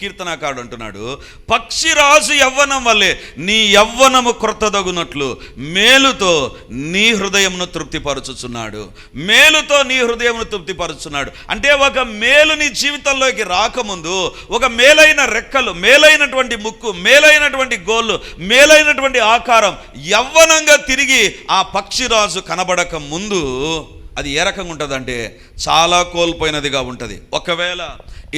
కీర్తనాకారుడు అంటున్నాడు, పక్షిరాజు యవ్వనం వల్లే నీ యవ్వనము క్రొత్తదగునట్లు మేలుతో నీ హృదయమును తృప్తిపరచుచున్నాడు. మేలుతో నీ హృదయమును తృప్తిపరచుచున్నాడు అంటే ఒక మేలు నీ జీవితంలోకి రాకముందు ఒక మేలైన రెక్కలు, మేలైనటువంటి ముక్కు, మేలైనటువంటి గోళ్ళు, మేలైనటువంటి ఆకారం యవ్వనంగా తిరిగి ఆ పక్షిరాజు కనబడక ముందు అది ఏ రకంగా ఉంటుందంటే చాలా కోల్పోయినదిగా ఉంటుంది. ఒకవేళ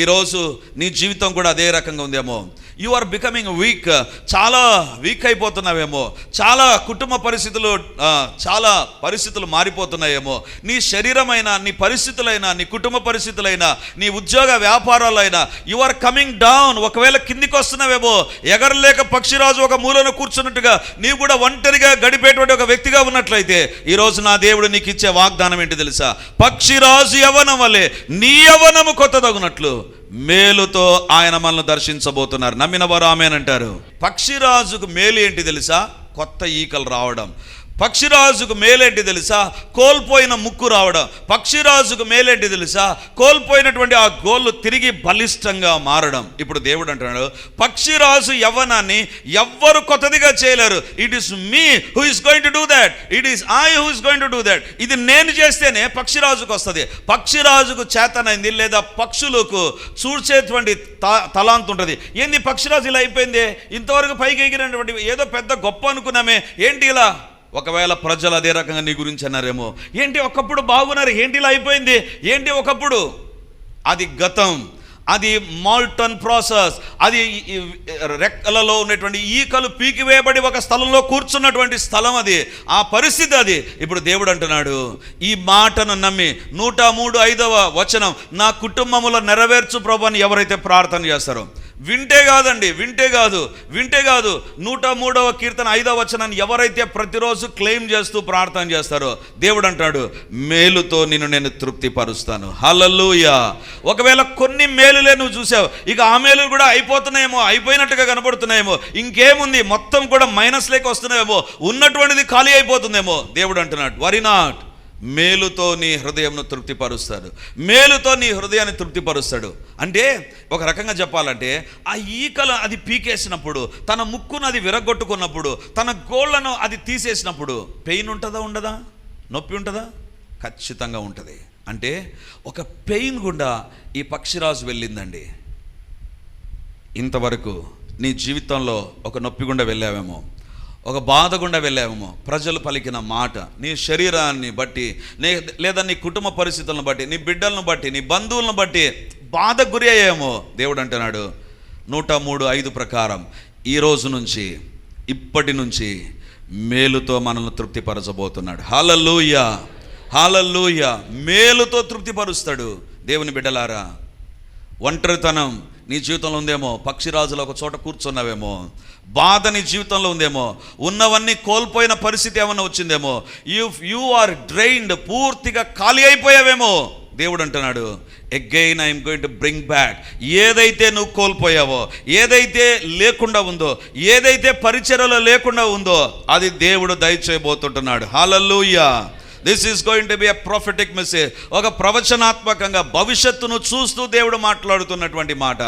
ఈరోజు నీ జీవితం కూడా అదే రకంగా ఉందేమో, యు ఆర్ బికమింగ్ వీక్, చాలా వీక్ అయిపోతున్నావేమో, చాలా కుటుంబ పరిస్థితులు, చాలా పరిస్థితులు మారిపోతున్నాయేమో, నీ శరీరమైనా, నీ పరిస్థితులైనా, నీ కుటుంబ పరిస్థితులైనా, నీ ఉద్యోగ వ్యాపారాలైనా యు ఆర్ కమింగ్ డౌన్. ఒకవేళ కిందికి వస్తున్నావేమో, ఎగరలేక పక్షిరాజు ఒక మూలను కూర్చున్నట్టుగా నీవు కూడా ఒంటరిగా గడిపేటువంటి ఒక వ్యక్తిగా ఉన్నట్లయితే ఈరోజు నా దేవుడు నీకు ఇచ్చే వాగ్దానం ఏంటి తెలుసా? పక్షిరాజు యవ్వనం వల్లే నీ యవ్వనము కొత్తదగునట్లు మేలుతో ఆయన మనల్ని దర్శించబోతున్నారు. నమ్మిన వారు ఆమేనంటారు. పక్షిరాజుకు మేలు ఏంటి తెలుసా? కొత్త ఈకలు రావడం. పక్షిరాజుకు మేలేంటి తెలుసా? కోల్పోయిన ముక్కు రావడం. పక్షిరాజుకు మేలేంటి తెలుసా? కోల్పోయినటువంటి ఆ గోళ్ళు తిరిగి బలిష్టంగా మారడం. ఇప్పుడు దేవుడు అంటున్నాడు, పక్షిరాజు యవ్వనాన్ని ఎవ్వరు కొత్తదిగా చేయలేరు. It is me who is going to do that. It is I who is going to do that. ఇది నేను చేస్తేనే పక్షిరాజుకు వస్తుంది. పక్షిరాజుకు చేతనైంది లేదా పక్షులకు చూసేటువంటి తలాంతు ఉంటుంది. ఏంది పక్షిరాజు ఇలా అయిపోయింది, ఇంతవరకు పైకి ఎగిరినటువంటి ఏదో పెద్ద గొప్ప అనుకున్నామే, ఏంటి ఇలా? ఒకవేళ ప్రజలు అదే రకంగా నీ గురించి అన్నారేమో, ఏంటి ఒకప్పుడు బాగున్నారు, ఏంటి ఇలా అయిపోయింది, ఏంటి ఒకప్పుడు. అది గతం, అది మాల్టన్ ప్రాసెస్, అది రెక్కలలో ఉన్నటువంటి ఈకలు పీకివేయబడి ఒక స్థలంలో కూర్చున్నటువంటి స్థలం అది, ఆ పరిస్థితి అది. ఇప్పుడు దేవుడు అంటున్నాడు, ఈ మాటను నమ్మి 103:5 వచనం, నా కుటుంబములో నెరవేర్చు ప్రభు అని ఎవరైతే ప్రార్థన చేస్తారో, వింటే కాదండి, వింటే కాదు 103వ కీర్తన 5వ వచనాన్ని ఎవరైతే ప్రతిరోజు క్లెయిమ్ చేస్తూ ప్రార్థన చేస్తారో దేవుడు అంటాడు, మేలుతో నిన్ను నేను తృప్తిపరుస్తాను. హల్లెలూయా. ఒకవేళ కొన్ని మేలులే నువ్వు చూసావు, ఇక ఆ మేలులు కూడా అయిపోతున్నాయేమో, అయిపోయినట్టుగా కనబడుతున్నాయేమో, ఇంకేముంది మొత్తం కూడా మైనస్ లేక వస్తున్నాయేమో, ఉన్నటువంటిది ఖాళీ అయిపోతుందేమో. దేవుడు అంటున్నాడు, వరీ నాట్, మేలుతో నీ హృదయంను తృప్తిపరుస్తాడు. మేలుతో నీ హృదయాన్ని తృప్తిపరుస్తాడు అంటే ఒక రకంగా చెప్పాలంటే ఆ ఈకలు అది పీకేసినప్పుడు, తన ముక్కును అది విరగొట్టుకున్నప్పుడు, తన గోళ్లను అది తీసేసినప్పుడు పెయిన్ ఉంటుందా ఉండదా? నొప్పి ఉంటుందా? ఖచ్చితంగా ఉంటుంది. అంటే ఒక పెయిన్ గుండా ఈ పక్షిరాజు వెళ్ళిందండి. ఇంతవరకు నీ జీవితంలో ఒక నొప్పి గుండా వెళ్ళావేమో, ఒక బాధ గుండా వెళ్ళావేమో, ప్రజలు పలికిన మాట, నీ శరీరాన్ని బట్టి, లేదా నీ కుటుంబ పరిస్థితులను బట్టి, నీ బిడ్డలను బట్టి, నీ బంధువులను బట్టి బాధకు గురి అయ్యామో. దేవుడు అంటున్నాడు 103:5 ప్రకారం ఈ రోజు నుంచి, ఇప్పటి నుంచి మేలుతో మనల్ని తృప్తిపరచబోతున్నాడు. హల్లెలూయా, హల్లెలూయా. మేలుతో తృప్తిపరుస్తాడు. దేవుని బిడ్డలారా, ఒంటరితనం నీ జీవితంలో ఉందేమో, పక్షిరాజులో ఒక చోట కూర్చున్నావేమో, బాధ నీ జీవితంలో ఉందేమో, ఉన్నవన్నీ కోల్పోయిన పరిస్థితి ఏమన్నా వచ్చిందేమో, యు ఆర్ డ్రైన్డ్, పూర్తిగా ఖాళీ అయిపోయావేమో. దేవుడు అంటున్నాడు, again I'm going to bring back. ఏదైతే నువ్వు కోల్పోయావో, ఏదైతే లేకుండా ఉందో, ఏదైతే పరిచర్యలో లేకుండా ఉందో అది దేవుడు దయచేయబోతుంటున్నాడు. హల్లెలూయా. This is going to be a prophetic message. ఒక ప్రవచనాత్మకంగా భవిష్యత్తును చూస్తూ దేవుడు మాట్లాడుతున్నటువంటి మాట.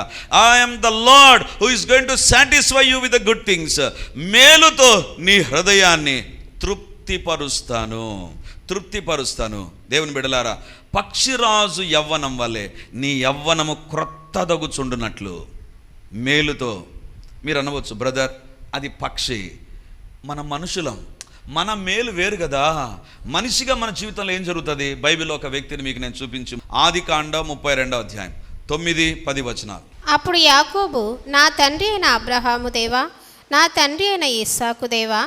I'm the lord who is going to satisfy you with the good things. మేలుతో నీ హృదయాన్ని తృప్తిపరుస్తాను. దేవుని బిడ్డలారా, పక్షిరాజు యవ్వనం వల్లే నీ యవ్వనము క్రొత్తదగుచుండునట్లు మేలుతో. మీరు అనవచ్చు, బ్రదర్ అది పక్షి, మన మనుషులం, మన మేలు వేరు కదా. మనిషిగా మన జీవితంలో ఏం జరుగుతుంది? బైబిల్లో ఒక వ్యక్తిని మీకు నేను చూపించి, ఆదికాండం 32వ అధ్యాయం 9-10 వచనాలు. అప్పుడు యాకోబు, నా తండ్రి అయిన అబ్రహాము దేవా, నా తండ్రి అయిన ఇస్సాకు దేవా,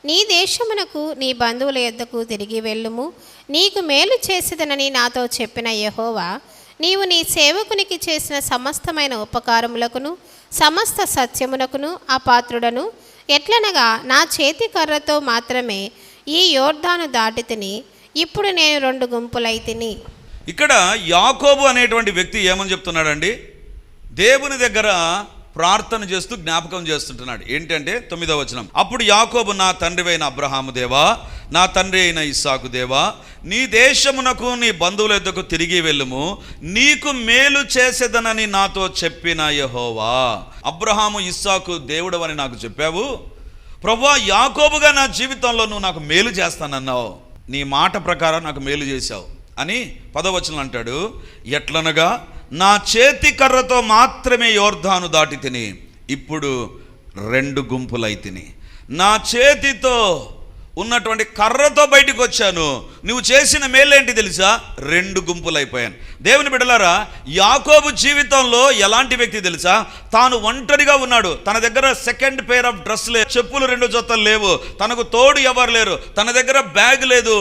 నీ దేశమునకు నీ బంధువుల యొద్దకు తిరిగి వెళ్ళుము, నీకు మేలు చేసేదనని నాతో చెప్పిన యెహోవా, నీవు నీ సేవకునికి చేసిన సమస్తమైన ఉపకారములకును సమస్త సత్యమునకును అపాత్రుడను. ఎట్లనగా నా చేతి కర్రతో మాత్రమే ఈ యోర్దాను దాటి తిని, ఇప్పుడు నేను 2 గుంపులైతిని. ఇక్కడ యాకోబు అనేటువంటి వ్యక్తి ఏమని చెప్తున్నాడండి? దేవుని దగ్గర ప్రార్థన చేస్తూ జ్ఞాపకం చేస్తుంటున్నాడు. ఏంటంటే 9వ వచనం, అప్పుడు యాకోబు, నా తండ్రివైన అబ్రహాము దేవా, నా తండ్రి అయిన ఇస్సాకు దేవా, నీ దేశమునకు నీ బంధువుల యొద్దకు తిరిగి వెళ్ళుము, నీకు మేలు చేసేదనని నాతో చెప్పిన యెహోవా. అబ్రహాము ఇస్సాకు దేవుడు అని నాకు చెప్పావు ప్రభువా, యాకోబుగా నా జీవితంలో నువ్వు నాకు మేలు చేస్తానన్నావు, నీ మాట ప్రకారం నాకు మేలు చేశావు అని 10వ వచనం అంటాడు. ఎట్లనగా నా చేతి కర్రతో మాత్రమే యోర్దాను దాటి తిని, ఇప్పుడు 2 గుంపులై తిని. నా చేతితో ఉన్నటువంటి కర్రతో బయటికి వచ్చాను, నువ్వు చేసిన మేలేంటి తెలుసా? 2 గుంపులైపోయాను. దేవుని బిడ్డలారా, యాకోబు జీవితంలో ఎలాంటి వ్యక్తి తెలుసా? తాను ఒంటరిగా ఉన్నాడు, తన దగ్గర సెకండ్ పేర్ ఆఫ్ డ్రెస్ లేదు, చెప్పులు 2 జతలు లేవు, తనకు తోడు ఎవరు లేరు, తన దగ్గర బ్యాగ్ లేదు,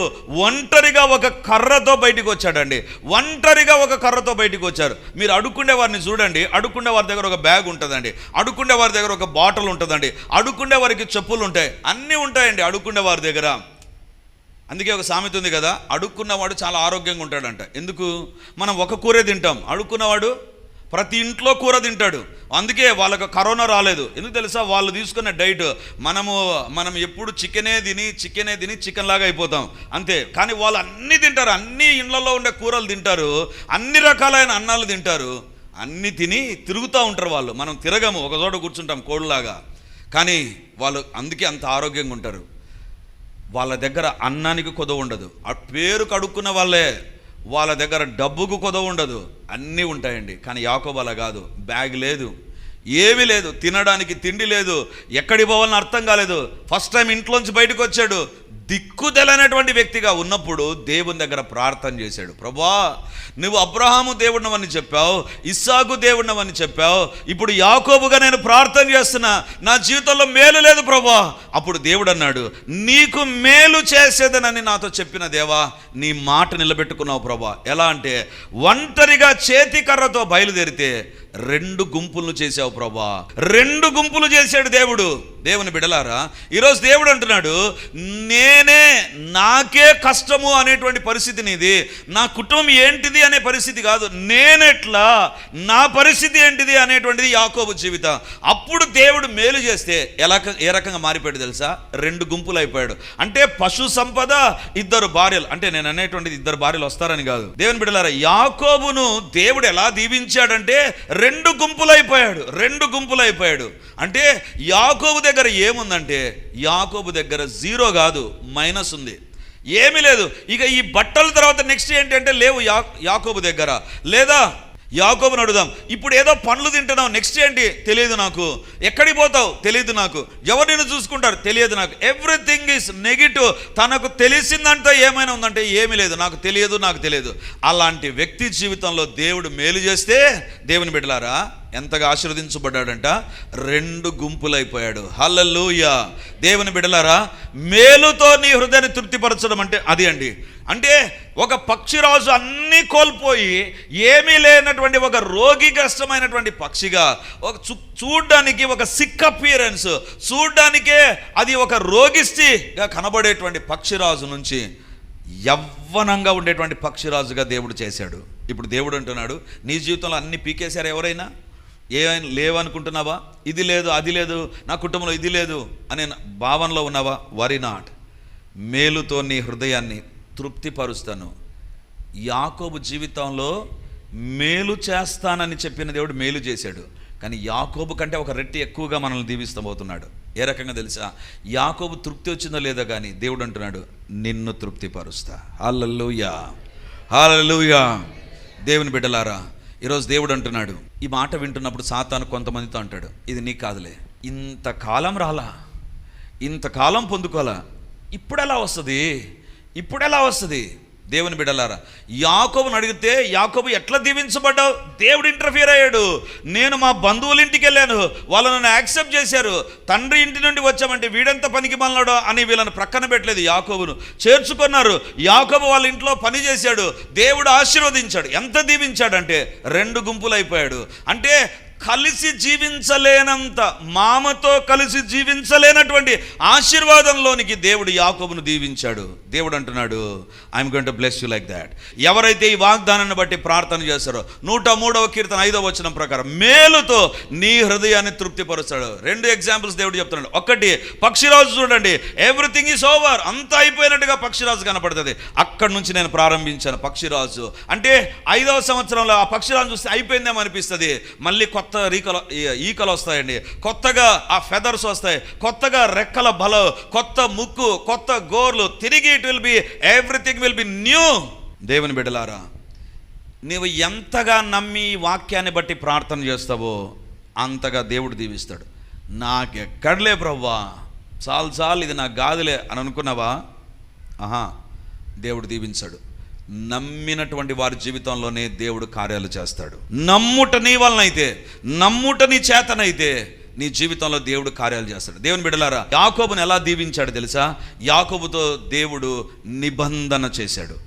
ఒంటరిగా ఒక కర్రతో బయటికి వచ్చాడండి. ఒంటరిగా ఒక కర్రతో బయటికి వచ్చారు. మీరు అడుక్కునే వారిని చూడండి, అడుక్కునే వారి దగ్గర ఒక బ్యాగ్ ఉంటుందండి, అడుక్కునే వారి దగ్గర ఒక బాటిల్ ఉంటుందండి, అడుక్కునే వారికి చెప్పులు ఉంటాయి, అన్నీ ఉంటాయండి అడుక్కునే వారి దగ్గర. అందుకే ఒక సామెత ఉంది కదా, అడుక్కున్నవాడు చాలా ఆరోగ్యంగా ఉంటాడంట. ఎందుకు? మనం ఒక కూరే తింటాం, అడుక్కున్నవాడు ప్రతి ఇంట్లో కూర తింటాడు. అందుకే వాళ్ళకు కరోనా రాలేదు. ఎందుకు తెలుసా? వాళ్ళు తీసుకున్న డైట్. మనం ఎప్పుడు చికెనే తిని చికెన్ లాగా అయిపోతాం అంతే. కానీ వాళ్ళు అన్నీ తింటారు, అన్ని ఇళ్లలో ఉండే కూరలు తింటారు, అన్ని రకాలైన అన్నాలు తింటారు, అన్నీ తిని తిరుగుతూ ఉంటారు వాళ్ళు. మనం తిరగము, ఒక చోట కూర్చుంటాం కోళ్ళలాగా. కానీ వాళ్ళు అందుకే అంత ఆరోగ్యంగా ఉంటారు. వాళ్ళ దగ్గర అన్నానికి కొదవ ఉండదు, ఆ పేరుకు అడుక్కున్న వాళ్ళే, వాళ్ళ దగ్గర డబ్బుకు కొదవ ఉండదు, అన్నీ ఉంటాయండి. కానీ యాకోబు అలా కాదు, బ్యాగ్ లేదు, ఏమీ లేదు, తినడానికి తిండి లేదు, ఎక్కడికి పోవాలని అర్థం కాలేదు. ఫస్ట్ టైం ఇంట్లోంచి బయటకు వచ్చాడు, దిక్కుదెలైనటువంటి వ్యక్తిగా ఉన్నప్పుడు దేవుని దగ్గర ప్రార్థన చేశాడు. ప్రభువా, నువ్వు అబ్రహాము దేవుడినవని చెప్పావు, ఇస్సాకు దేవుడినవని చెప్పావు, ఇప్పుడు యాకోబుగా నేను ప్రార్థన చేస్తున్నా, నా జీవితంలో మేలు లేదు ప్రభువా. అప్పుడు దేవుడు అన్నాడు, నీకు మేలు చేసేదనని నాతో చెప్పిన దేవా, నీ మాట నిలబెట్టుకున్నావు ప్రభువా. ఎలా అంటే, ఒంటరిగా చేతి కర్రతో బయలుదేరితే 2 గుంపులను చేశావు ప్రభా. 2 గుంపులు చేశాడు దేవుడు. దేవుని బిడలారా, ఈరోజు దేవుడు అంటున్నాడు, నాకే కష్టము అనేటువంటి పరిస్థితి నీది, నా కుటుంబం ఏంటిది అనే పరిస్థితి కాదు, నేనెట్లా, నా పరిస్థితి ఏంటిది అనేటువంటిది యాకోబు జీవితం. అప్పుడు దేవుడు మేలు చేస్తే ఏ రకంగా మారిపోయాడు తెలుసా? 2 గుంపులు అయిపోయాడు. అంటే పశు సంపద, 2 భార్యలు. అంటే నేను అనేటువంటిది 2 భార్యలు వస్తారని కాదు. దేవుని బిడ్డలారా, యాకోబును దేవుడు ఎలా దీవించాడంటే 2 గుంపులైపోయాడు. 2 గుంపులైపోయాడు అంటే యాకోబు దగ్గర ఏముందంటే, యాకోబు దగ్గర 0 కాదు, మైనస్ ఉంది, ఏమీ లేదు. ఇక ఈ బట్టల తర్వాత నెక్స్ట్ ఏంటంటే లేవు యాకోబు దగ్గర. లేదా యాకోబుని అడుగుదాం, ఇప్పుడు ఏదో పండ్లు తింటున్నావు, నెక్స్ట్ ఏంటి తెలియదు నాకు, ఎక్కడికి పోతావు తెలియదు నాకు, ఎవరు నిన్ను చూసుకుంటారు తెలియదు నాకు, ఎవ్రీథింగ్ ఈజ్ నెగిటివ్. తనకు తెలిసిందంటే ఏమైనా ఉందంటే ఏమీ లేదు, నాకు తెలియదు. అలాంటి వ్యక్తి జీవితంలో దేవుడు మేలు చేస్తే, దేవుని బిడ్డలారా, ఎంతగా ఆశీర్వదించబడ్డాడంట, 2 గుంపులైపోయాడు. హల్లెలూయా. దేవుని బిడ్డలారా, మేలుతో నీ హృదయాన్ని తృప్తిపరచడం అంటే అది అండి. అంటే ఒక పక్షిరాజు అన్నీ కోల్పోయి ఏమీ లేనటువంటి ఒక రోగిగ్రస్తమైనటువంటి పక్షిగా, ఒక చూడ్డానికి ఒక సిక్ అపియరెన్స్, చూడ్డానికే అది ఒక రోగిష్టిగా కనబడేటువంటి పక్షిరాజు నుంచి యవ్వనంగా ఉండేటువంటి పక్షిరాజుగా దేవుడు చేశాడు. ఇప్పుడు దేవుడు అంటున్నాడు, నీ జీవితంలో అన్ని పీకేశారు ఎవరైనా? ఏమైనా లేవనుకుంటున్నావా? ఇది లేదు, అది లేదు, నా కుటుంబంలో ఇది లేదు అనే భావనలో ఉన్నావా? Worry not. మేలుతో నీ హృదయాన్ని తృప్తిపరుస్తాను. యాకోబు జీవితంలో మేలు చేస్తానని చెప్పిన దేవుడు మేలు చేశాడు. కానీ యాకోబు కంటే ఒక రెట్టి ఎక్కువగా మనల్ని దీవిస్తబోతున్నాడు. ఏ రకంగా తెలుసా? యాకోబు తృప్తి వచ్చిందో లేదో కానీ దేవుడు అంటున్నాడు, నిన్ను తృప్తిపరుస్తా. హల్లెలూయా, హల్లెలూయా. దేవుని బిడ్డలారా, ఈరోజు దేవుడు అంటున్నాడు, ఈ మాట వింటున్నప్పుడు సాతాను కొంతమందితో అంటాడు, ఇది నీకు కాదులే, ఇంతకాలం రాలా, ఇంతకాలం పొందుకోవాలా, ఇప్పుడెలా వస్తుంది? దేవుని బిడ్డలారా, యాకోబుని అడిగితే, యాకోబు ఎట్లా దీవించబడ్డావు? దేవుడు ఇంటర్ఫియర్ అయ్యాడు. నేను మా బంధువుల ఇంటికి వెళ్ళాను, వాళ్ళు నన్ను యాక్సెప్ట్ చేశారు. తండ్రి ఇంటి నుండి వచ్చామంటే వీడెంత పనికి మాలినాడో అని వీళ్ళని ప్రక్కన పెట్టలేదు, యాకోబును చేర్చుకున్నారు. యాకోబు వాళ్ళ ఇంట్లో పని చేశాడు, దేవుడు ఆశీర్వదించాడు. ఎంత దీవించాడంటే 2 గుంపులు అయిపోయాడు. అంటే కలిసి జీవించలేనంత, మామతో కలిసి జీవించలేనటువంటి ఆశీర్వాదంలోనికి దేవుడు యాకోబును దీవించాడు. దేవుడు అంటున్నాడు, I'm going to bless you like that. ఎవరైతే ఈ వాగ్దానాన్ని బట్టి ప్రార్థన చేస్తారో 103వ కీర్తన 5వ వచనం ప్రకారం మేలుతో నీ హృదయాన్ని తృప్తిపరుస్తాడు. 2 ఎగ్జాంపుల్స్ దేవుడు చెప్తున్నాడు. ఒకటి, పక్షిరాజు చూడండి, ఎవ్రీథింగ్ ఈజ్ ఓవర్, అంతా అయిపోయినట్టుగా పక్షిరాజు కనపడుతుంది. అక్కడి నుంచి నేను ప్రారంభించాను. పక్షిరాజు అంటే 5వ సంవత్సరంలో ఆ పక్షిరాజు చూస్తే అయిపోయిందేమో అనిపిస్తుంది. మళ్ళీ కొత్త ఈకలు వస్తాయండి, కొత్తగా ఆ ఫెదర్స్ వస్తాయి, కొత్తగా రెక్కల బలం, కొత్త ముక్కు, కొత్త గోర్లు, తిరిగి it will be everything will be new. దేవుని బిడ్డలారా, నీవు ఎంతగా నమ్మి వాక్యాన్ని బట్టి ప్రార్థన చేస్తావో అంతగా దేవుడు దీవిస్తాడు. నాకెక్కడలే ప్రభువా, చాలు ఇది నాకు కాదులే అని అనుకున్నావా? దేవుడు దీవించాడు. నమ్మినటువంటి వారి జీవితంలోనే దేవుడు కార్యాలు చేస్తాడు. నమ్ముట నీ వలనైతే, నమ్ముట నీ చేతనైతే నీ జీవితంలో దేవుడు కార్యాలు చేస్తాడు. దేవుని బిడ్డలారా, యాకోబును ఎలా దీవించాడు తెలుసా? యాకోబుతో దేవుడు నిబంధన చేశాడు.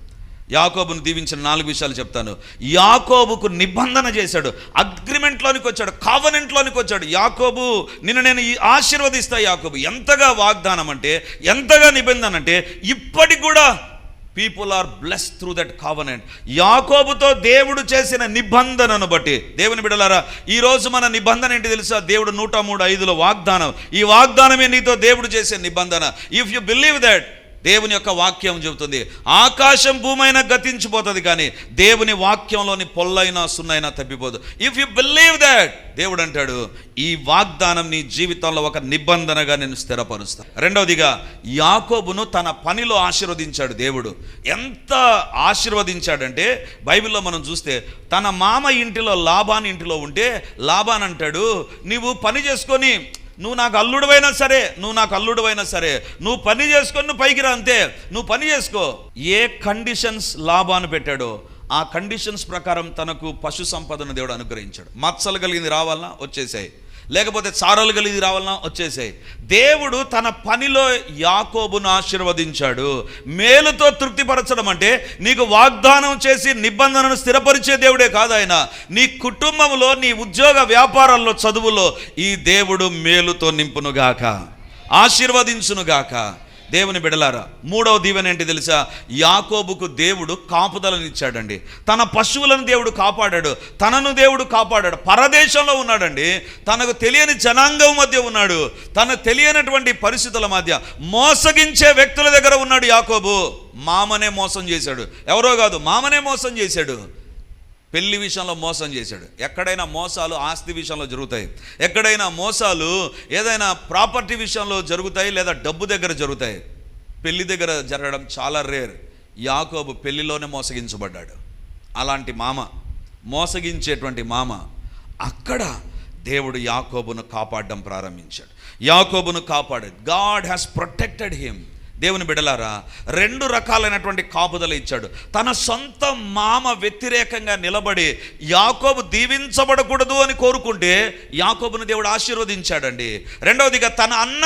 యాకోబును దీవించిన 4 విషయాలు చెప్తాను. యాకోబుకు నిబంధన చేశాడు, అగ్రిమెంట్లోనికి వచ్చాడు, కావనెంట్లోనికి వచ్చాడు. యాకోబు, నిన్ను నేను ఆశీర్వదిస్తా. యాకోబు ఎంతగా వాగ్దానం అంటే, ఎంతగా నిబంధన అంటే, ఇప్పటికి కూడా people are blessed through that covenant. యాకోబుతో దేవుడు చేసిన నిబంధనను బట్టి. దేవుని బిడ్డలారా, ఈరోజు మన నిబంధన ఏంటి తెలుసా? దేవుడు 103:5 వాగ్దానం. ఈ వాగ్దానమే నీతో దేవుడు చేసే నిబంధన. ఇఫ్ యు బిలీవ్ దట్, దేవుని యొక్క వాక్యం చెబుతుంది, ఆకాశం భూమైనా గతించిపోతుంది కానీ దేవుని వాక్యంలోని పొల్లైనా సున్నైనా తప్పిపోదు. ఇఫ్ యు బిలీవ్ దట్, దేవుడు అంటాడు, ఈ వాగ్దానం నీ జీవితంలో ఒక నిబంధనగా నేను స్థిరపరుస్తా. రెండవదిగా, యాకోబును తన పనిలో ఆశీర్వదించాడు దేవుడు. ఎంత ఆశీర్వదించాడంటే, బైబిల్లో మనం చూస్తే తన మామ ఇంటిలో లాబాన్ ఇంటిలో ఉంటే లాబాన్ అంటాడు, నీవు పని చేసుకొని, నువ్వు నాకు అల్లుడువైనా సరే, నువ్వు పని చేసుకొని నువ్వు పైకి రా, అంతే, నువ్వు పని చేసుకో. ఏ కండిషన్స్ లాబాను పెట్టాడో ఆ కండిషన్స్ ప్రకారం తనకు పశు సంపదను దేవుడు అనుగ్రహించాడు. మత్సలు కలిగింది రావాలన్నా వచ్చేసాయి, లేకపోతే చారలు కలిగి రావాలన్నా వచ్చేసాయి. దేవుడు తన పనిలో యాకోబును ఆశీర్వదించాడు. మేలుతో తృప్తిపరచడం అంటే నీకు వాగ్దానం చేసి నిబంధనను స్థిరపరిచే దేవుడే కాదు ఆయన. నీ కుటుంబంలో, నీ ఉద్యోగ వ్యాపారాల్లో, చదువులో ఈ దేవుడు మేలుతో నింపునుగాక, ఆశీర్వదించునుగాక. దేవుని బిడలారా, 3వ దీవెన ఏంటి తెలుసా? యాకోబుకు దేవుడు కాపుదలనిచ్చాడండి. తన పశువులను దేవుడు కాపాడాడు, తనను దేవుడు కాపాడాడు. పరదేశంలో ఉన్నాడండి, తనకు తెలియని జనాంగం మధ్య ఉన్నాడు, తన తెలియనటువంటి పరిస్థితుల మధ్య మోసగించే వ్యక్తుల దగ్గర ఉన్నాడు యాకోబు. మామనే మోసం చేశాడు, ఎవరో కాదు, మామనే మోసం చేశాడు. పెళ్లి విషయంలో మోసం చేశాడు. ఎక్కడైనా మోసాలు ఆస్తి విషయంలో జరుగుతాయి, ఎక్కడైనా మోసాలు ఏదైనా ప్రాపర్టీ విషయంలో జరుగుతాయి, లేదా డబ్బు దగ్గర జరుగుతాయి. పెళ్లి దగ్గర జరగడం చాలా రేర్. యాకోబు పెళ్లిలోనే మోసగించబడ్డాడు. అలాంటి మామ, మోసగించేటువంటి మామ, అక్కడ దేవుడు యాకోబును కాపాడడం ప్రారంభించాడు. యాకోబును కాపాడాడు. God has protected him. దేవుని బిడ్డలారా, 2 రకాలైనటువంటి కాపుదల ఇచ్చాడు. తన సొంత మామ వ్యతిరేకంగా నిలబడి యాకోబు దీవించబడకూడదు అని కోరుకుంటే యాకోబును దేవుడు ఆశీర్వదించాడండి. రెండవదిగా, తన అన్న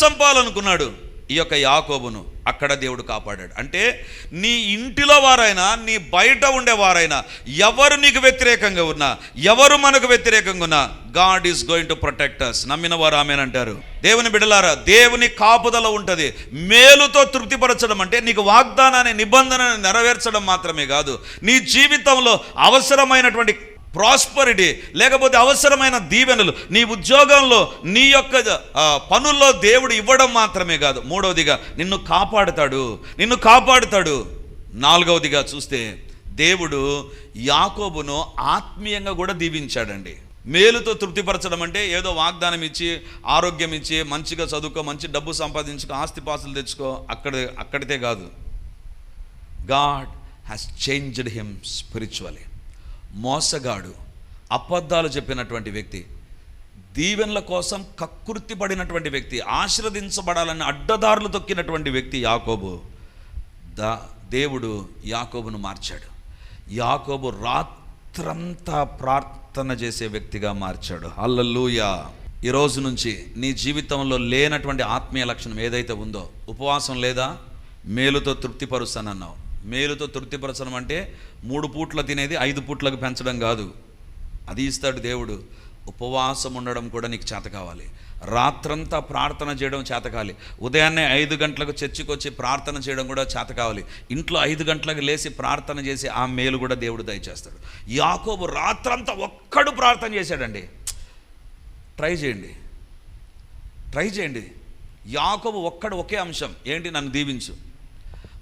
చంపాలనుకున్నాడు. ఈ యొక్క యాకోబును అక్కడ దేవుడు కాపాడాడు. అంటే నీ ఇంటిలో వారైనా, నీ బయట ఉండేవారైనా, ఎవరు నీకు వ్యతిరేకంగా ఉన్నా, ఎవరు మనకు వ్యతిరేకంగా ఉన్నా, God is going to protect us. నమ్మిన వారు ఆమేన్ అంటారు. దేవుని బిడ్డలారా, దేవుని కాపుదల ఉంటుంది. మేలుతో తృప్తిపరచడం అంటే నీకు వాగ్దానాన్ని, నిబంధనని నెరవేర్చడం మాత్రమే కాదు, నీ జీవితంలో అవసరమైనటువంటి ప్రాస్పరిటీ, లేకపోతే అవసరమైన దీవెనలు నీ ఉద్యోగంలో, నీ యొక్క పనుల్లో దేవుడు ఇవ్వడం మాత్రమే కాదు. 3వదిగా, నిన్ను కాపాడుతాడు. 4వదిగా చూస్తే దేవుడు యాకోబును ఆత్మీయంగా కూడా దీవించాడండి. మేలుతో తృప్తిపరచడం అంటే ఏదో వాగ్దానం ఇచ్చి, ఆరోగ్యం ఇచ్చి, మంచిగా చదువుకో, మంచి డబ్బు సంపాదించుకో, ఆస్తిపాస్తులు తెచ్చుకో, అక్కడితే కాదు. God has changed him spiritually. మోసగాడు, అబద్ధాలు చెప్పినటువంటి వ్యక్తి, దీవెనల కోసం కక్కుర్తి పడినటువంటి వ్యక్తి, ఆశీర్వదించబడాలని అడ్డదారులు తొక్కినటువంటి వ్యక్తి యాకోబు. దేవుడు యాకోబును మార్చాడు. యాకోబు రాత్రంతా ప్రార్థన చేసే వ్యక్తిగా మార్చాడు. హల్లెలూయా. ఈ రోజు నుంచి నీ జీవితంలో లేనటువంటి ఆత్మీయ లక్షణం ఏదైతే ఉందో, ఉపవాసం లేదా, మేలుతో తృప్తిపరుస్తానన్నావు. మేలుతో తృప్తిపరచడం అంటే 3 పూట్ల తినేది 5 పూట్లకు పెంచడం కాదు. అది ఇస్తాడు దేవుడు. ఉపవాసం ఉండడం కూడా నీకు చేత కావాలి. రాత్రంతా ప్రార్థన చేయడం చేత కావాలి. ఉదయాన్నే 5 గంటలకు చర్చికి వచ్చి ప్రార్థన చేయడం కూడా చేత కావాలి. ఇంట్లో 5 గంటలకు లేచి ప్రార్థన చేసి ఆ మేలు కూడా దేవుడు దయచేస్తాడు. యాకోబు రాత్రంతా ఒక్కడు ప్రార్థన చేశాడండి. ట్రై చేయండి. యాకోబు ఒక్కడు ఒకే అంశం ఏంటి? నన్ను దీవించు.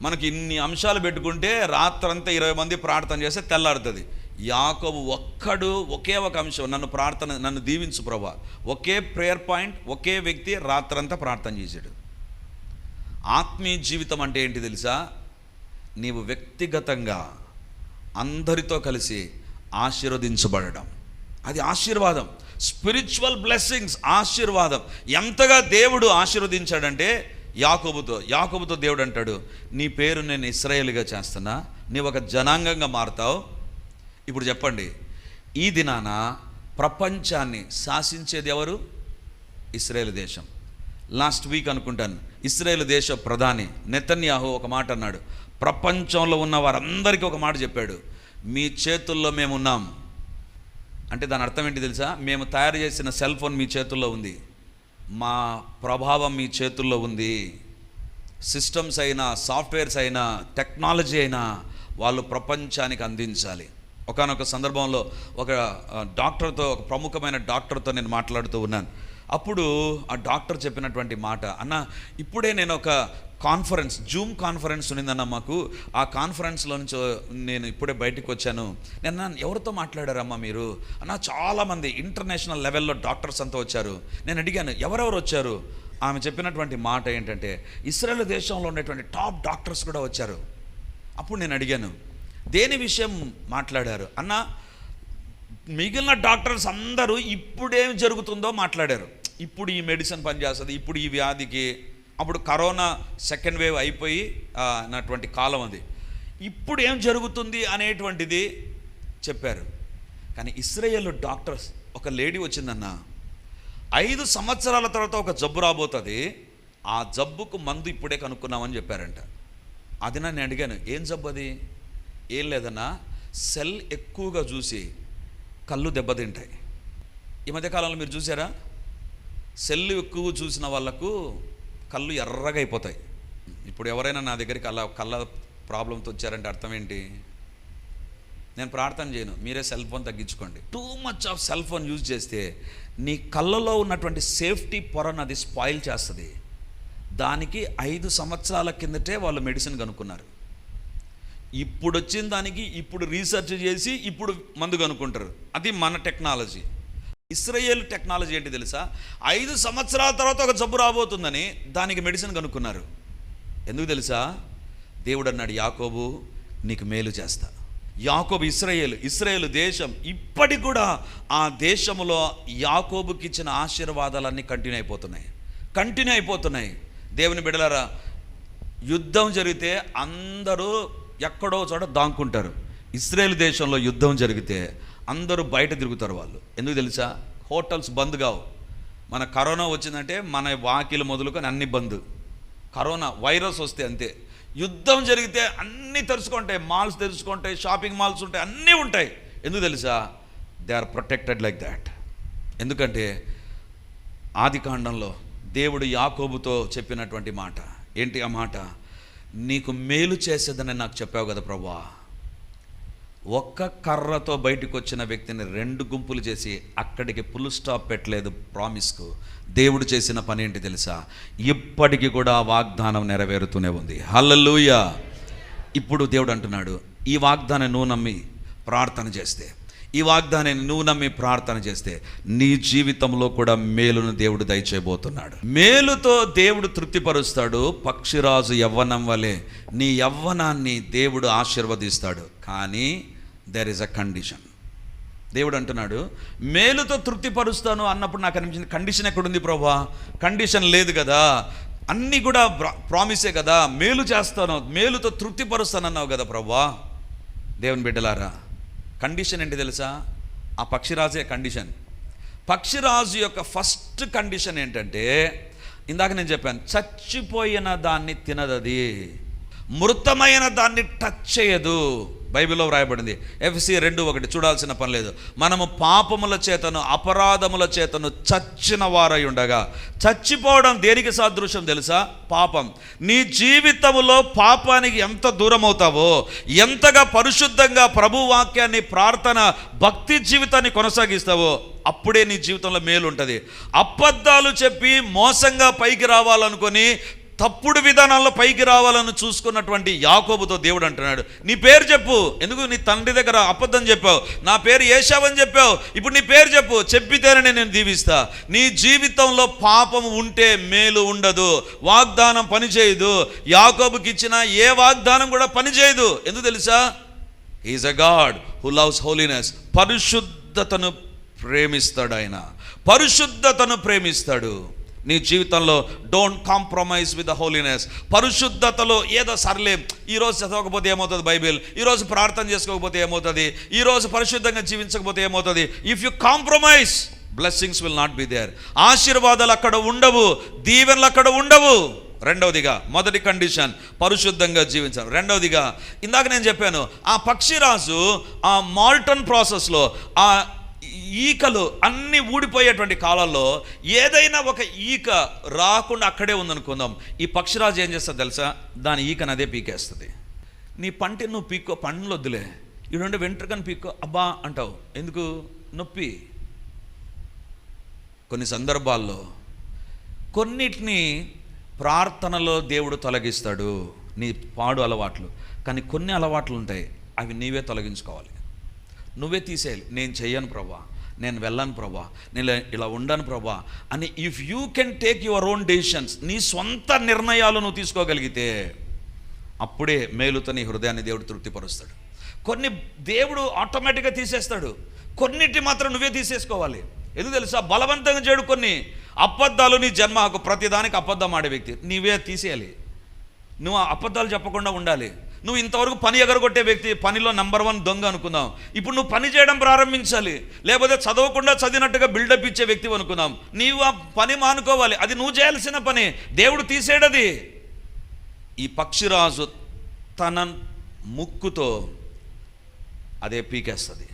మనకి ఇన్ని అంశాలు పెట్టుకుంటే రాత్రంతా 20 మంది ప్రార్థన చేస్తే తెల్లారుతుంది. యాకోబు ఒక్కడు ఒకే ఒక అంశం, నన్ను దీవించు ప్రభువా. ఒకే ప్రేయర్ పాయింట్, ఒకే వ్యక్తి రాత్రంతా ప్రార్థన చేశాడు. ఆత్మీయ జీవితం అంటే ఏంటి తెలుసా? నీవు వ్యక్తిగతంగా అందరితో కలిసి ఆశీర్వదించబడడం, అది ఆశీర్వాదం. స్పిరిచువల్ బ్లెస్సింగ్స్, ఆశీర్వాదం. ఎంతగా దేవుడు ఆశీర్వదించాడంటే యాకోబుతో దేవుడు అంటాడు, నీ పేరు నేను ఇశ్రాయేలుగా చేస్తున్నా, నీవు ఒక జనాంగంగా మారుతావు. ఇప్పుడు చెప్పండి, ఈ దినాన ప్రపంచాన్ని శాసించేది ఎవరు? ఇశ్రాయేలు దేశం. లాస్ట్ వీక్ అనుకుంటాను, ఇశ్రాయేలు దేశ ప్రధాని నెతన్యాహు ఒక మాట అన్నాడు. ప్రపంచంలో ఉన్న వారందరికీ ఒక మాట చెప్పాడు, మీ చేతుల్లో మేము ఉన్నాం. అంటే దాని అర్థం ఏంటి తెలుసా? మేము తయారు చేసిన సెల్ ఫోన్ మీ చేతుల్లో ఉంది, మా ప్రభావం మీ చేతుల్లో ఉంది. సిస్టమ్స్ అయినా, సాఫ్ట్వేర్స్ అయినా, టెక్నాలజీ అయినా వాళ్ళు ప్రపంచానికి అందించాలి. ఒకానొక సందర్భంలో ఒక ప్రముఖమైన డాక్టర్తో నేను మాట్లాడుతూ ఉన్నాను. అప్పుడు ఆ డాక్టర్ చెప్పినటువంటి మాట, అన్న ఇప్పుడే నేను ఒక జూమ్ కాన్ఫరెన్స్ ఉన్నిందన్న మాకు, ఆ కాన్ఫరెన్స్లో నుంచి నేను ఇప్పుడే బయటకు వచ్చాను. నేను ఎవరితో మాట్లాడారమ్మా మీరు? అన్న చాలామంది ఇంటర్నేషనల్ లెవెల్లో డాక్టర్స్ అంతా వచ్చారు. నేను అడిగాను ఎవరెవరు వచ్చారు? ఆమె చెప్పినటువంటి మాట ఏంటంటే, ఇశ్రాయేలు దేశంలో ఉండేటువంటి టాప్ డాక్టర్స్ కూడా వచ్చారు. అప్పుడు నేను అడిగాను, దేని విషయం మాట్లాడారు? అన్న మిగిలిన డాక్టర్స్ అందరూ ఇప్పుడేం జరుగుతుందో మాట్లాడారు. ఇప్పుడు ఈ మెడిసిన్ పనిచేస్తుంది, ఇప్పుడు ఈ వ్యాధికి, అప్పుడు కరోనా సెకండ్ వేవ్ అయిపోయి అన్నటువంటి కాలం అది, ఇప్పుడు ఏం జరుగుతుంది అనేటువంటిది చెప్పారు. కానీ ఇశ్రాయేల్ డాక్టర్స్, ఒక లేడీ వచ్చిందన్న, 5 సంవత్సరాల తర్వాత ఒక జబ్బు రాబోతుంది, ఆ జబ్బుకు మందు ఇప్పుడే కనుక్కున్నామని చెప్పారంట. అది నేను అడిగాను, ఏం జబ్బు అది? ఏం లేదన్నా, సెల్ ఎక్కువగా చూసి కళ్ళు దెబ్బతింటాయి. ఈ మధ్యకాలంలో మీరు చూసారా? సెల్ ఎక్కువ చూసిన వాళ్ళకు కళ్ళు ఎర్రగా అయిపోతాయి. ఇప్పుడు ఎవరైనా నా దగ్గరికి కళ్ళ ప్రాబ్లంతో వచ్చారంటే అర్థం ఏంటి? నేను ప్రార్థన చేయను, మీరే సెల్ ఫోన్ తగ్గించుకోండి. Too much of cell phone use చేస్తే నీ కళ్ళలో ఉన్నటువంటి సేఫ్టీ పొరను అది స్పాయిల్ చేస్తుంది. దానికి 5 సంవత్సరాల కిందటే వాళ్ళు మెడిసిన్ కనుక్కున్నారు. ఇప్పుడు వచ్చిన దానికి ఇప్పుడు రీసెర్చ్ చేసి ఇప్పుడు మందు కనుక్కుంటారు. అది మన టెక్నాలజీ. ఇశ్రాయేల్ టెక్నాలజీ ఏంటి తెలుసా? 5 సంవత్సరాల తర్వాత ఒక జబ్బు రాబోతుందని దానికి మెడిసిన్ కనుక్కున్నారు. ఎందుకు తెలుసా? దేవుడు అన్నాడు, యాకోబు నీకు మేలు చేస్తా. యాకోబు ఇశ్రాయేలు దేశం ఇప్పటికి కూడా ఆ దేశంలో యాకోబుకి ఇచ్చిన ఆశీర్వాదాలన్నీ కంటిన్యూ అయిపోతున్నాయి. దేవుని బిడ్డలారా, యుద్ధం జరిగితే అందరూ ఎక్కడో చోట దాక్కుంటారు. ఇశ్రాయేల్ దేశంలో యుద్ధం జరిగితే అందరూ బయట తిరుగుతారు. వాళ్ళు ఎందుకు తెలుసా? హోటల్స్ బంద్ కావు. మన కరోనా వచ్చిందంటే మన వాకిలు మొదలుకొని అన్ని బంద్. కరోనా వైరస్ వస్తే అంతే. యుద్ధం జరిగితే అన్నీ తెరుచుకుంటాయి, మాల్స్ తెరుచుకుంటాయి, షాపింగ్ మాల్స్ ఉంటాయి, అన్నీ ఉంటాయి. ఎందుకు తెలుసా? They are protected like that. ఎందుకంటే ఆదికాండంలో దేవుడు యాకోబుతో చెప్పినటువంటి మాట ఏంటి? ఆ మాట, నీకు మేలు చేసేదని నాకు చెప్పావు కదా ప్రభువా. ఒక్క కర్రతో బయటకు వచ్చిన వ్యక్తిని 2 గుంపులు చేసి అక్కడికి ఫుల్ స్టాప్ పెట్టలేదు ప్రామిస్కు. దేవుడు చేసిన పని ఏంటి తెలుసా? ఇప్పటికీ కూడా వాగ్దానం నెరవేరుతూనే ఉంది. హల్లెలూయా. ఇప్పుడు దేవుడు అంటున్నాడు, ఈ వాగ్దానం నువ్వు నమ్మి ప్రార్థన చేస్తే నీ జీవితంలో కూడా మేలును దేవుడు దయచేయబోతున్నాడు. మేలుతో దేవుడు తృప్తిపరుస్తాడు. పక్షిరాజు యవ్వనం వలె నీ యవ్వనాన్ని దేవుడు ఆశీర్వదిస్తాడు. కానీ దెర్ ఇస్ అ కండిషన్. దేవుడు అంటున్నాడు, మేలుతో తృప్తిపరుస్తాను అన్నప్పుడు నాకు అనిపించింది, కండిషన్ ఎక్కడుంది ప్రభువా? కండిషన్ లేదు కదా, అన్నీ కూడా ప్రామిసే కదా. మేలు చేస్తాను, మేలుతో తృప్తిపరుస్తాను అన్నావు కదా ప్రభువా. దేవుని బిడ్డలారా, కండిషన్ ఏంటి తెలుసా? ఆ పక్షిరాజే కండిషన్. పక్షిరాజు యొక్క ఫస్ట్ కండిషన్ ఏంటంటే, ఇందాక నేను చెప్పాను, చచ్చిపోయిన దాన్ని తినదది. మృతమైన దాన్ని టచ్ చేయదు. బైబిల్లో వ్రాయబడింది ఎఫ్ఎస్సి 2:1. చూడాల్సిన పని లేదు. మనము పాపముల చేతను అపరాధముల చేతను చచ్చిన వారై ఉండగా, చచ్చిపోవడం దేనికి సాదృశ్యం తెలుసా? పాపం. నీ జీవితంలో పాపానికి ఎంత దూరం అవుతావో, ఎంతగా పరిశుద్ధంగా ప్రభు వాక్యాన్ని, ప్రార్థన, భక్తి జీవితాన్ని కొనసాగిస్తావో అప్పుడే నీ జీవితంలో మేలు ఉంటుంది. అబద్ధాలు చెప్పి మోసంగా పైకి రావాలనుకొని, తప్పుడు విధానాల్లో పైకి రావాలని చూసుకున్నటువంటి యాకోబుతో దేవుడు అంటున్నాడు, నీ పేరు చెప్పు. ఎందుకు? నీ తండ్రి దగ్గర అబద్ధం చెప్పావు, నా పేరు ఏశావు అని చెప్పావు, ఇప్పుడు నీ పేరు చెప్పు, చెప్పితేనే నేను దీవిస్తా. నీ జీవితంలో పాపం ఉంటే మేలు ఉండదు, వాగ్దానం పనిచేయదు. యాకోబుకి ఇచ్చిన ఏ వాగ్దానం కూడా పనిచేయదు. ఎందుకు తెలుసా? Is a God who loves holiness. పరిశుద్ధతను ప్రేమిస్తాడు ఆయన, పరిశుద్ధతను ప్రేమిస్తాడు. నీ జీవితంలో don't compromise with the holiness. పరిశుద్ధతలో ఏదో సర్లే, ఈరోజు చదవకపోతే ఏమవుతుంది బైబిల్, ఈరోజు ప్రార్థన చేసుకోకపోతే ఏమవుతుంది, ఈరోజు పరిశుద్ధంగా జీవించకపోతే ఏమవుతుంది? If you compromise, blessings will not be there. ఆశీర్వాదాలు అక్కడ ఉండవు, దీవెనలు అక్కడ ఉండవు. రెండవదిగా, మొదటి కండిషన్ పరిశుద్ధంగా జీవించాలి. రెండవదిగా, ఇందాక నేను చెప్పాను, ఆ పక్షిరాజు ఆ మాల్టన్ ప్రాసెస్లో ఆ ఈకలు అన్నీ ఊడిపోయేటువంటి కాలంలో ఏదైనా ఒక ఈక రాకుండా అక్కడే ఉందనుకుందాం, ఈ పక్షిరాజు ఏం చేస్తుంది తెలుసా? దాని ఈకను అదే పీకేస్తుంది. నీ పంటి నువ్వు పీక్కో, పండ్లు వద్దులే, ఇటువంటి వెంట్రుకని పీక్కో, అబ్బా అంటావు. ఎందుకు? నొప్పి. కొన్ని సందర్భాల్లో కొన్నిటిని ప్రార్థనలో దేవుడు తొలగిస్తాడు, నీ పాడు అలవాట్లు. కానీ కొన్ని అలవాట్లు ఉంటాయి, అవి నీవే తొలగించుకోవాలి, నువ్వే తీసేయాలి. నేను చెయ్యను ప్రభా, నేను వెళ్ళను ప్రభా, నేను ఇలా ఉండను ప్రభా అని. If you can take your own decisions, నీ సొంత నిర్ణయాలు నువ్వు తీసుకోగలిగితే అప్పుడే మేలుతో నీ హృదయాన్ని దేవుడు తృప్తిపరుస్తాడు. కొన్ని దేవుడు ఆటోమేటిక్గా తీసేస్తాడు, కొన్నిటి మాత్రం నువ్వే తీసేసుకోవాలి. ఎందుకు తెలుసా? బలవంతంగా చేయడు. కొన్ని అబద్ధాలు నీ జన్మ హక్కు, ప్రతిదానికి అబద్ధం ఆడే వ్యక్తి నీవే తీసేయాలి. నువ్వు అబద్ధాలు చెప్పకుండా ఉండాలి. నువ్వు ఇంతవరకు పని ఎగరగొట్టే వ్యక్తి, పనిలో నెంబర్ 1 దొంగ అనుకుందాం, ఇప్పుడు నువ్వు పని చేయడం ప్రారంభించాలి. లేకపోతే చదవకుండా చదివినట్టుగా బిల్డప్ ఇచ్చే వ్యక్తి అనుకుందాం, నీవు ఆ పని మానుకోవాలి. అది నువ్వు చేయాల్సిన పని, దేవుడు తీసేయడది. ఈ పక్షిరాజు తన ముక్కుతో అదే పీకేస్తుంది,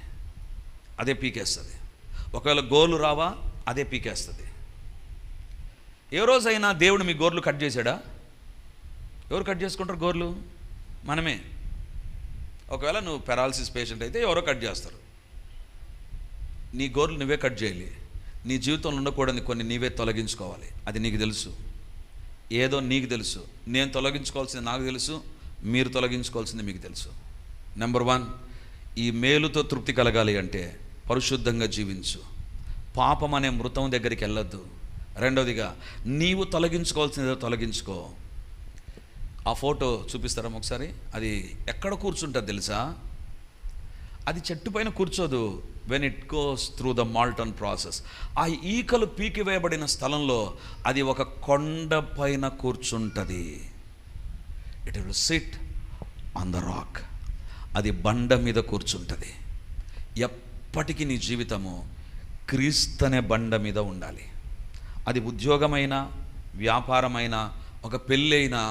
అదే పీకేస్తుంది. ఒకవేళ గోర్లు రావా, అదే పీకేస్తుంది. ఏ రోజైనా దేవుడు మీ గోర్లు కట్ చేశాడా? ఎవరు కట్ చేసుకుంటారు గోర్లు? మనమే. ఒకవేళ నువ్వు పెరాలసిస్ పేషెంట్ అయితే ఎవరో కట్ చేస్తారు. నీ గోర్లు నువ్వే కట్ చేయాలి. నీ జీవితంలో ఉండకూడని కొన్ని నీవే తొలగించుకోవాలి. అది నీకు తెలుసు, ఏదో నీకు తెలుసు. నేను తొలగించుకోవాల్సింది నాకు తెలుసు, మీరు తొలగించుకోవాల్సింది మీకు తెలుసు. నెంబర్ 1, ఈ మేలుతో తృప్తి కలగాలి అంటే పరిశుద్ధంగా జీవించు, పాపం అనే మృతం దగ్గరికి వెళ్ళొద్దు. రెండవదిగా, నీవు తొలగించుకోవాల్సిందో తొలగించుకో. ఆ ఫోటో చూపిస్తారా ఒకసారి? అది ఎక్కడ కూర్చుంటుంది తెలుసా? అది చెట్టు పైన కూర్చోదు. When it goes through the moulting process, ఆ ఈకలు పీకివేయబడిన స్థలంలో అది ఒక కొండ పైన కూర్చుంటుంది. It will sit on the rock. అది బండ మీద కూర్చుంటుంది. ఎప్పటికీ నీ జీవితము క్రీస్తు అనే బండ మీద ఉండాలి. అది ఉద్యోగమైనా, వ్యాపారమైనా, ఒక పెళ్ళి అయినా,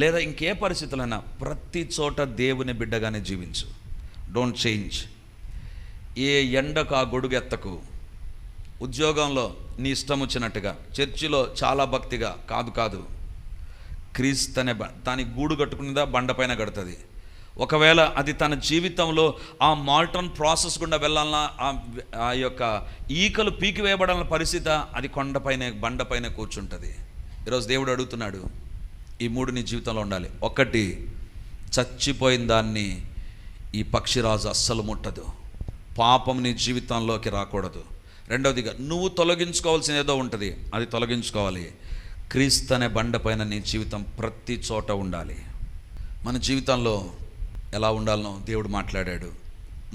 లేదా ఇంకే పరిస్థితులైనా ప్రతి చోట దేవుని బిడ్డగానే జీవించు. Don't change. ఏ ఎండకు ఆ గొడుగు ఎత్తకు. ఉద్యోగంలో నీ ఇష్టం వచ్చినట్టుగా, చర్చిలో చాలా భక్తిగా కాదు. క్రీస్తు అనే దాని గూడు కట్టుకునేదా బండపైన కడుతుంది. ఒకవేళ అది తన జీవితంలో ఆ మాల్టన్ ప్రాసెస్ గుండా వెళ్ళాలన్నా, ఆ యొక్క ఈకలు పీకివేయబడాలన్న పరిస్థితి, అది కొండపైన బండపైన కూర్చుంటుంది. ఈరోజు దేవుడు అడుగుతున్నాడు, ఈ 3 నీ జీవితంలో ఉండాలి. 1, చచ్చిపోయిన దాన్ని ఈ పక్షిరాజు అస్సలు ముట్టదు, పాపం నీ జీవితంలోకి రాకూడదు. రెండవదిగా, నువ్వు తొలగించుకోవాల్సిన ఏదో ఉంటుంది, అది తొలగించుకోవాలి. క్రీస్తు అనే బండపైన నీ జీవితం ప్రతి చోట ఉండాలి. మన జీవితంలో ఎలా ఉండాలనో దేవుడు మాట్లాడాడు,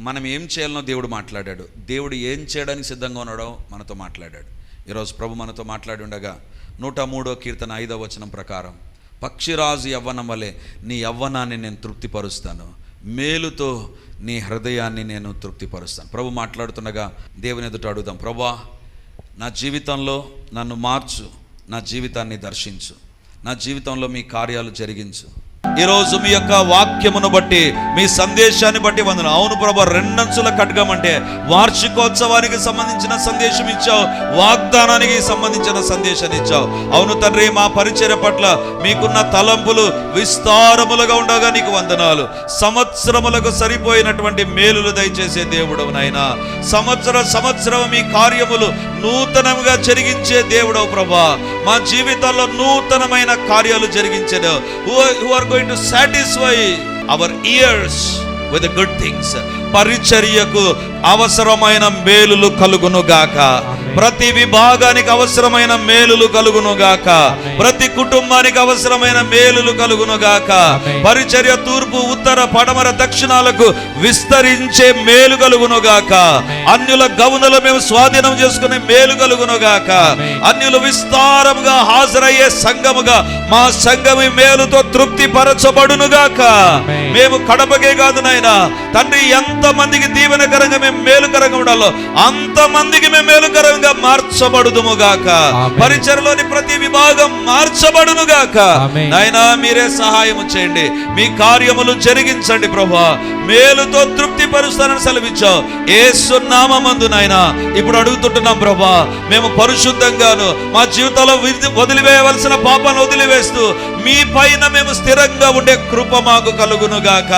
మనం ఏం చేయాలనో దేవుడు మాట్లాడాడు, దేవుడు ఏం చేయడానికి సిద్ధంగా ఉన్నాడో మనతో మాట్లాడాడు. ఈరోజు ప్రభు మనతో మాట్లాడి ఉండగా 103వ కీర్తన 5వ వచనం ప్రకారం, పక్షిరాజు యవ్వనం వలె నీ యవ్వనాన్ని నేను తృప్తిపరుస్తాను, మేలుతో నీ హృదయాన్ని నేను తృప్తిపరుస్తాను. ప్రభు మాట్లాడుతుండగా దేవుని ఎదుట అడుగుదాం, ప్రభువా నా జీవితంలో నన్ను మార్చు, నా జీవితాన్ని దర్శించు, నా జీవితంలో మీ కార్యాలు జరిగించు, ఈరోజు మీ యొక్క వాక్యమును బట్టి, మీ సందేశాన్ని బట్టి వందనం. అవును ప్రభా, రెండంచుల ఖడ్గం అంటే వార్షికోత్సవానికి సంబంధించిన సందేశం ఇచ్చావు, వాగ్దానానికి సంబంధించిన సందేశాన్ని ఇచ్చావు. అవును తండ్రి, మా పరిచర్య పట్ల మీకున్న తలంపులు విస్తారములుగా ఉండగా నీకు వందనాలు. సంవత్సరములకు సరిపోయినటువంటి మేలులు దయచేసే దేవుడవు నాయనా. సంవత్సరం మీ కార్యములు నూతనంగా జరిగించే దేవుడవు ప్రభా. మా జీవితాల్లో నూతనమైన కార్యాలు జరిగించేది. who are going to satisfy our ears with the good things. పరిచర్యకు అవసరమైన మేలులు కలుగును గాక. ప్రతి విభాగానికి అవసరమైన మేలులు కలుగును గాక. ప్రతి కుటుంబానికి అవసరమైన మేలులు కలుగును గాక. పరిచర్య తూర్పు, ఉత్తర, పడమర, దక్షిణాలకు విస్తరించే మేలు కలుగును గాక. అన్యుల గౌనులు మేము స్వాధీనం చేసుకునే మేలు కలుగును గాక. అన్యులు విస్తారముగా హాజరయ్యే సంఘముగా మా సంఘమి మేలుతో తృప్తి పరచబడును గాక. మేము కడపకే కాదు నాయనా తండ్రి, ఎంత మందికి దీవెనకరంగా మేము మేలుకరంగా ఉండాలో అంత మందికి మేము మేలుకరంగా మార్చబడుదుము గాక. పరిచర్యలోని ప్రతి విభాగం మార్చబడును గాక. నాయనా మీరే సహాయం చేయండి, మీ కార్యములు జరిగించండి ప్రభువా. మేలుతో తృప్తి పరుస్తానని సెలవిచ్చావు. యేసు నామమందు నాయనా ఇప్పుడు అడుగుతుంటున్నాం ప్రభువా, మేము పరిశుద్ధంగాను మా జీవితంలో వదిలివేయవలసిన పాపాలను వదిలివేస్తూ మీ పైన మేము స్థిరంగా ఉండే కృప మాకు కలుగును గాక.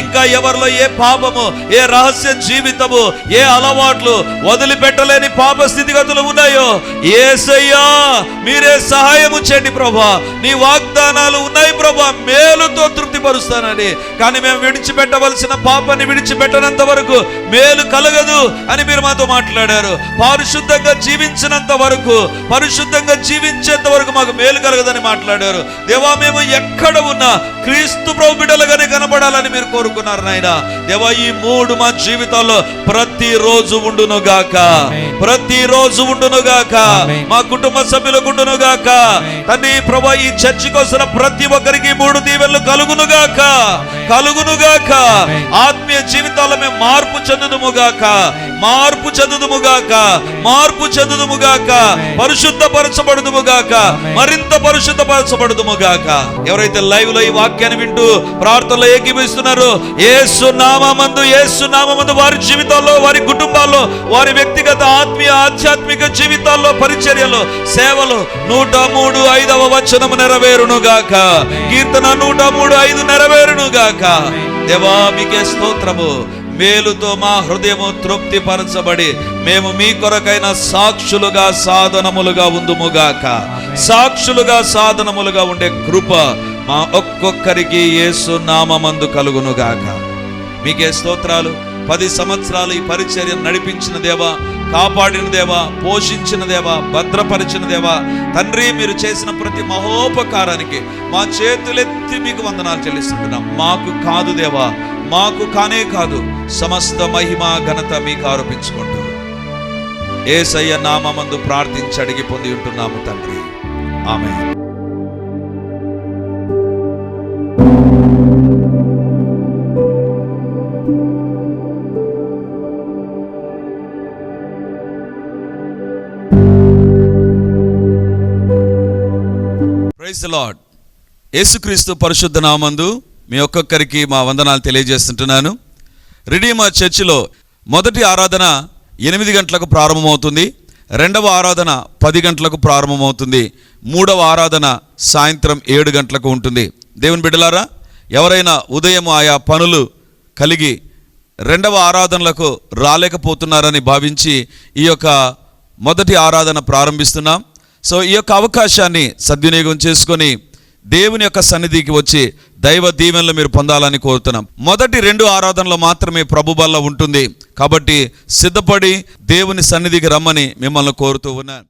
ఇంకా ఎవరిలో ఏ పాపము, ఏ రహస్య జీవితము, ఏ అలవాట్లు, వదిలిపెట్టలేని పాప స్థితిగతులు ఉన్నాయో యేసయ్యా మీరే సహాయము చేయండి ప్రభా. నీ వాగ్దానాలు ఉన్నాయి ప్రభా, మేలుతో తృప్తి పరుస్తానని. కానీ మేము విడిచిపెట్టవలసిన పాపాన్ని విడిచిపెట్టనంత వరకు మేలు కలగదు అని మీరు మాతో మాట్లాడారు. పరిశుద్ధంగా జీవించినంత వరకు, పరిశుద్ధంగా జీవించేంత వరకు మాకు మేలు కలగదని మాట్లాడారు. దేవా, మేము ఎక్కడ ఉన్నా క్రీస్తు ప్రభు బిడ్డలుగానే కనబడాలని మీరు కోరుకున్నారు నాయనా. దేవా, ఈ మూడు మా జీవితాల్లో ప్రతిరోజు ఉండును గాక. ప్రతిరోజు ఉండును గాక. మా కుటుంబ సభ్యులకు ఉండును గాక. తండ్రి ప్రభా, ఈ చర్చికి వస్తున్న ప్రతి ఒక్కరికి మూడు దీవెనలు కలుగును గాక. కలుగును గాక. ఆత్మీయ జీవితాల్లో మేము మార్పు చెందుదుము గాక. మార్పు చెందుదుము గాక. మార్పు చెందుదుము గాక. పరిశుద్ధపరచబడుదుము గాక. మరింత పరిశుద్ధపరచబడుదుము గాక. ఎవరైతే లైవ్ లో ఈ వాక్యాన్ని వింటూ ప్రార్థనలో ఏకీభవిస్తున్నారో యేసు నామమందు వారి జీవితాల్లో, వారి కుటుంబాల్లో, వారి వ్యక్తిగత ఆత్మీయ ఆధ్యాత్మిక జీవితాల్లో, పరిచర్యలో, సేవలో 103:5 వచనము నెరవేరును గాక. కీర్తన 103:5 నెరవేరును గాక. దేవా మీకే స్తోత్రము. మేలుతో మా హృదయము తృప్తి పరచబడి మేము మీ కొరకైన సాక్షులుగా, సాధనములుగా ఉందుముగాక. సాక్షులుగా, సాధనములుగా ఉండే కృప మా ఒక్కొక్కరికి యేసు నామమందు కలుగునుగాక. మీకే స్తోత్రాలు. 10 సంవత్సరాలు ఈ పరిచర్య నడిపించిన దేవా, కాపాడిన దేవా, పోషించిన దేవా, భద్రపరిచిన దేవా తండ్రి, మీరు చేసిన ప్రతి మహోపకారానికి మా చేతులెత్తి మీకు వందనాలు చెల్లిస్తుంటున్నాం. మాకు కాదు దేవా, మాకు కానే కాదు, సమస్త మహిమ ఘనత మీకు ఆరోపించుకుంటూ యేసయ్య నామమందు ప్రార్థించి అడిగి పొంది ఉంటున్నాము తండ్రి. ఆమేన్. Praise the lord. యేసుక్రీస్తు పరిశుద్ధ నామందు మీ ఒక్కొక్కరికి మా వందనాలు తెలియజేస్తుంటున్నాను. రిడీమర్ చర్చిలో మొదటి ఆరాధన 8 గంటలకు ప్రారంభమవుతుంది. రెండవ ఆరాధన 10 గంటలకు ప్రారంభమవుతుంది. మూడవ ఆరాధన సాయంత్రం 7 గంటలకు ఉంటుంది. దేవుని బిడ్డలారా, ఎవరైనా ఉదయం ఆయా పనులు కలిగి రెండవ ఆరాధనలకు రాలేకపోతున్నారని భావించి ఈ యొక్క మొదటి ఆరాధన ప్రారంభిస్తున్నాం. సో ఈ యొక్క అవకాశాన్ని సద్వినియోగం చేసుకొని దేవుని యొక్క సన్నిధికి వచ్చి దైవ దీవెనలు మీరు పొందాలని కోరుతున్నాం. మొదటి 2 ఆరాధనలు మాత్రమే ప్రభు బల్ల ఉంటుంది. కాబట్టి సిద్ధపడి దేవుని సన్నిధికి రమ్మని మిమ్మల్ని కోరుతూ ఉన్నాను.